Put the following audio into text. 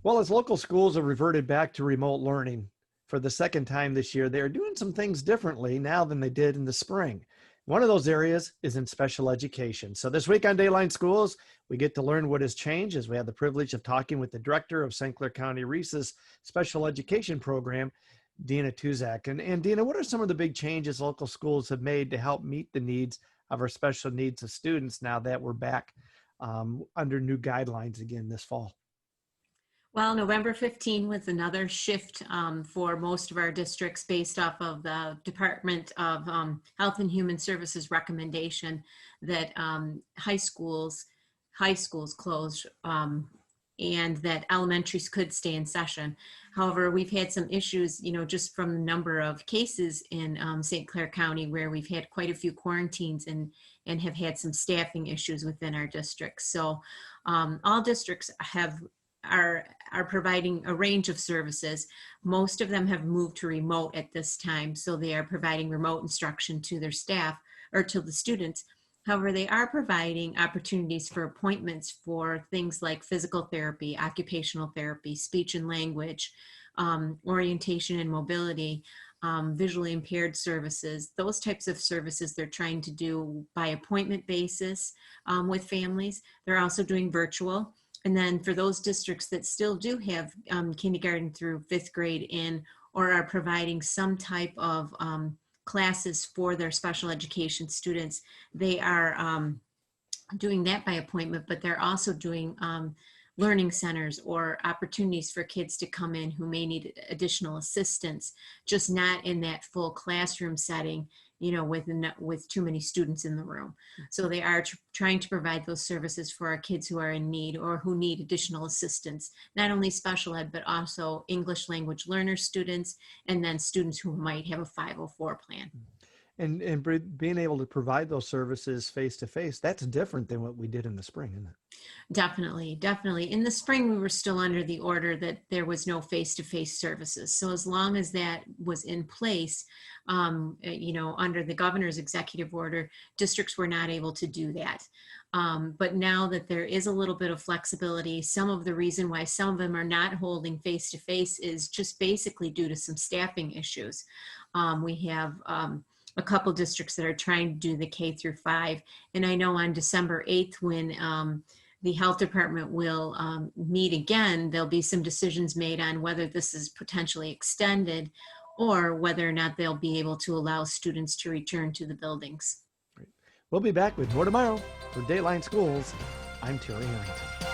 Well, as local schools have reverted back to remote learning for the second time this year, they are doing some things differently now than they did in the spring. One of those areas is in special education. So this week on Dateline Schools, we get to learn what has changed as we have the privilege of talking with the director of St. Clair County RESA's special education program, Deana Tuczek. And Deana, what are some of the big changes local schools have made to help meet the needs of our special needs of students now that we're back under new guidelines again this fall? Well, November 15 was another shift for most of our districts based off of the Department of Health and Human Services recommendation that high schools closed and that elementaries could stay in session. However, we've had some issues, just from the number of cases in St. Clair County where we've had quite a few quarantines and have had some staffing issues within our districts. So all districts are providing a range of services. Most of them have moved to remote at this time, so they are providing remote instruction to their staff or to the students. However, they are providing opportunities for appointments for things like physical therapy, occupational therapy, speech and language, orientation and mobility, visually impaired services. Those types of services they're trying to do by appointment basis with families. They're also doing virtual. And then for those districts that still do have kindergarten through fifth grade in, or are providing some type of classes for their special education students, they are doing that by appointment, but they're also doing learning centers or opportunities for kids to come in who may need additional assistance, just not in that full classroom setting, with too many students in the room. So they are trying to provide those services for our kids who are in need or who need additional assistance, not only special ed, but also English language learner students, and then students who might have a 504 plan. And being able to provide those services face to face, that's different than what we did in the spring, isn't it? Definitely. In the spring, we were still under the order that there was no face-to-face services. So as long as that was in place, under the governor's executive order, districts were not able to do that. But now that there is a little bit of flexibility, some of the reason why some of them are not holding face-to-face is just basically due to some staffing issues. We have a couple districts that are trying to do the K through 5. And I know on December 8th, when the health department will meet again, there'll be some decisions made on whether this is potentially extended or whether or not they'll be able to allow students to return to the buildings. Great. We'll be back with more tomorrow for Dateline Schools. I'm Terry Harrington.